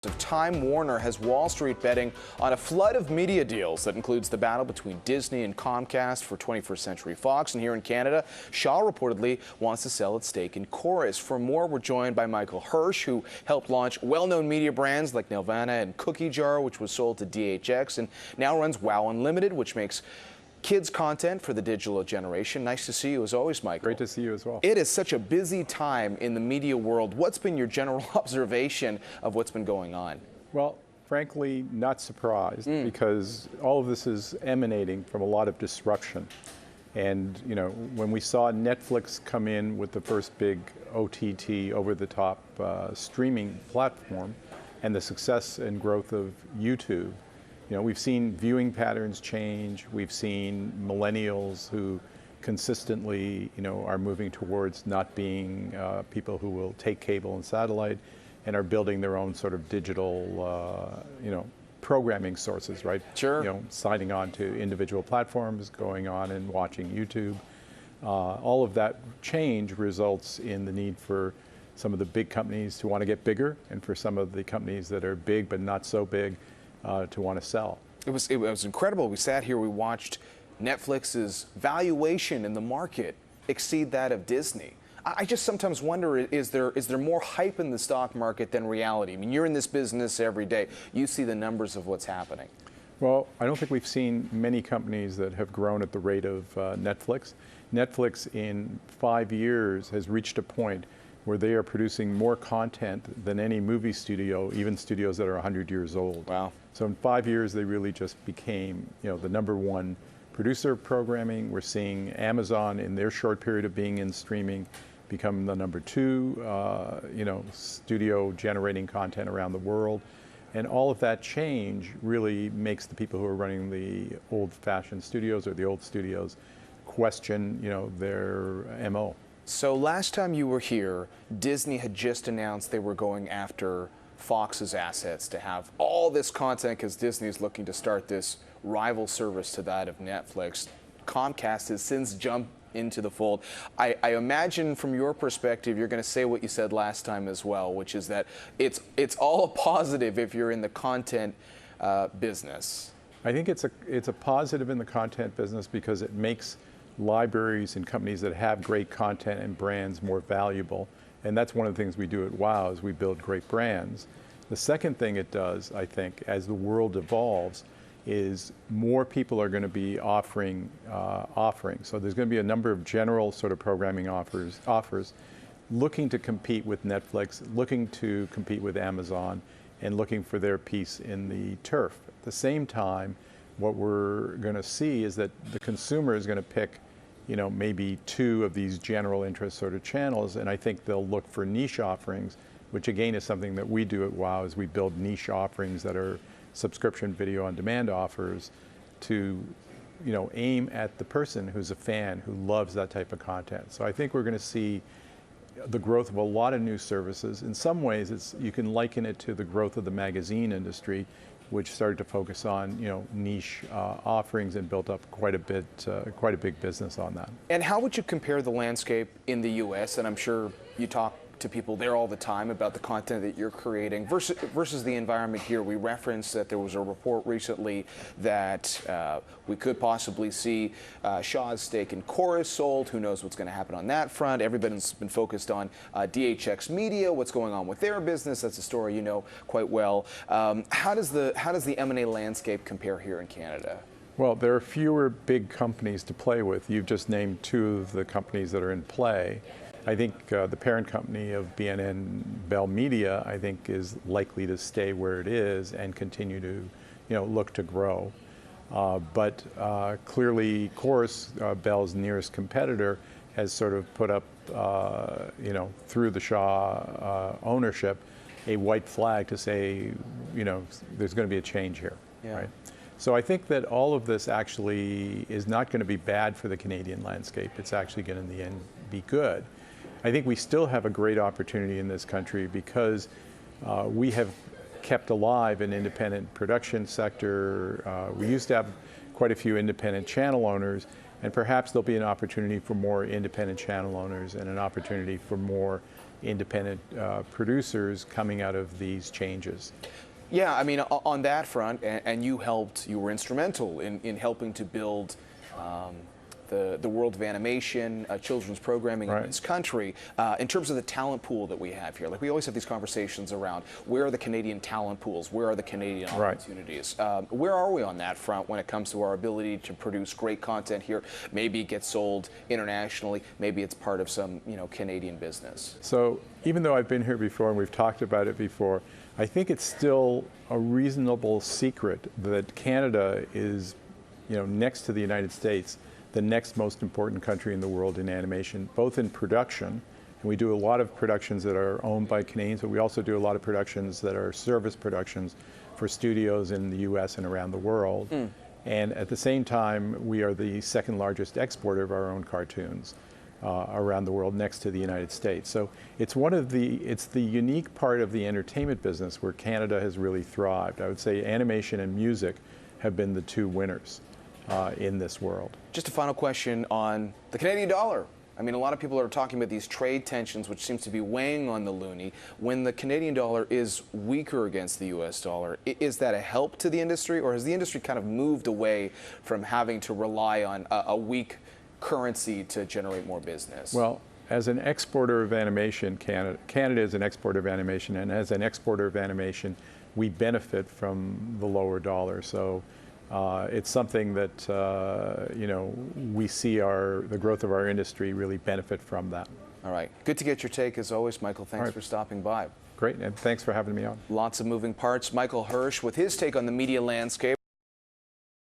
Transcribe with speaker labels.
Speaker 1: Of Time Warner has Wall Street betting on a flood of media deals that includes the battle between Disney and Comcast for 21st Century Fox. And here in Canada, Shaw reportedly wants to sell its stake in Chorus. For more, we're joined by Michael Hirsh, who helped launch well-known media brands like Nelvana and Cookie Jar, which was sold to DHX, and now runs Wow Unlimited, which makes kids content for the digital generation. Nice to see you as always, Michael.
Speaker 2: Great to see you as well.
Speaker 1: It is such a busy time in the media world. What's been your general observation of what's been going on?
Speaker 2: Well, frankly, not surprised because all of this is emanating from a lot of disruption. And, you know, when we saw Netflix come in with the first big OTT, over-the-top streaming platform, and the success and growth of YouTube, you know, we've seen viewing patterns change. We've seen millennials who consistently, you know, are moving towards not being people who will take cable and satellite and are building their own sort of digital, you know, programming sources, right?
Speaker 1: Sure.
Speaker 2: You know, signing on to individual platforms, going on and watching YouTube. All of that change results in the need for some of the big companies to want to get bigger, and for some of the companies that are big but not so big to want to sell. It
Speaker 1: was incredible. We sat here, we watched Netflix's valuation in the market exceed that of Disney. I just sometimes wonder, is there more hype in the stock market than reality? I mean, you're in this business every day. You see the numbers of what's happening.
Speaker 2: Well, I don't think we've seen many companies that have grown at the rate of Netflix. Netflix in 5 years has reached a point where they are producing more content than any movie studio, even studios that are 100 years old.
Speaker 1: Wow.
Speaker 2: So in 5 years, they really just became, you know, the #1 producer of programming. We're seeing Amazon, in their short period of being in streaming, become the #2, you know, studio generating content around the world. And all of that change really makes the people who are running the old-fashioned studios or the old studios question, you know, their MO.
Speaker 1: So last time you were here, Disney had just announced they were going after Fox's assets to have all this content because Disney is looking to start this rival service to that of Netflix. Comcast has since jumped into the fold. I imagine from your perspective, you're going to say what you said last time as well, which is that it's all a positive if you're in the content business.
Speaker 2: I think it's a positive in the content business because it makes libraries and companies that have great content and brands more valuable. And that's one of the things we do at WOW is we build great brands. The second thing it does, I think, as the world evolves, is more people are going to be offering offerings. So there's going to be a number of general sort of programming offers looking to compete with Netflix, looking to compete with Amazon, and looking for their piece in the turf. At the same time, what we're going to see is that the consumer is going to pick, you know, maybe 2 of these general interest sort of channels, and I think they'll look for niche offerings, which again is something that we do at WOW, is we build niche offerings that are subscription video on demand offers to, you know, aim at the person who's a fan who loves that type of content. So I think we're going to see the growth of a lot of new services. In some ways, you can liken it to the growth of the magazine industry, which started to focus on, you know, niche offerings and built up quite a big business on that.
Speaker 1: And how would you compare the landscape in the U.S., and I'm sure you talk to people there all the time about the content that you're creating versus the environment here? We referenced that there was a report recently that we could possibly see Shaw's stake in Chorus sold. Who knows what's going to happen on that front? Everybody's been focused on DHX Media, what's going on with their business. That's a story you know quite well. How does the M&A landscape compare here in Canada?
Speaker 2: Well, there are fewer big companies to play with. You've just named 2 of the companies that are in play. I think the parent company of BNN Bell Media, I think, is likely to stay where it is and continue to, you know, look to grow. But clearly, Chorus, Bell's nearest competitor, has sort of put up, you know, through the Shaw ownership, a white flag to say, you know, there's going to be a change here, right? So I think that all of this actually is not going to be bad for the Canadian landscape. It's actually going to, in the end, be good. I think we still have a great opportunity in this country because we have kept alive an independent production sector. We used to have quite a few independent channel owners, and perhaps there'll be an opportunity for more independent channel owners and an opportunity for more independent producers coming out of these changes.
Speaker 1: Yeah, I mean, on that front, and you were instrumental in helping to build the world of animation, children's programming in this country. In terms of the talent pool that we have here, like we always have these conversations around where are the Canadian talent pools, where are the Canadian opportunities. Where are we on that front when it comes to our ability to produce great content here? Maybe it gets sold internationally, maybe it's part of some Canadian business.
Speaker 2: So even though I've been here before and we've talked about it before, I think it's still a reasonable secret that Canada is, next to the United States, the next most important country in the world in animation, both in production, and we do a lot of productions that are owned by Canadians, but we also do a lot of productions that are service productions for studios in the US and around the world. And at the same time, we are the second largest exporter of our own cartoons around the world, next to the United States. So it's it's the unique part of the entertainment business where Canada has really thrived. I would say animation and music have been the two winners in this world.
Speaker 1: Just a final question on the Canadian dollar. I mean, a lot of people are talking about these trade tensions, which seems to be weighing on the loonie. When the Canadian dollar is weaker against the US dollar, is that a help to the industry, or has the industry kind of moved away from having to rely on a weak currency to generate more business?
Speaker 2: Well, as an exporter of animation, Canada is an exporter of animation, and as an exporter of animation, we benefit from the lower dollar. So it's something that we see the growth of our industry really benefit from that.
Speaker 1: All right. Good to get your take as always, Michael. Thanks for stopping by.
Speaker 2: Great, and thanks for having me on.
Speaker 1: Lots of moving parts. Michael Hirsh with his take on the media landscape.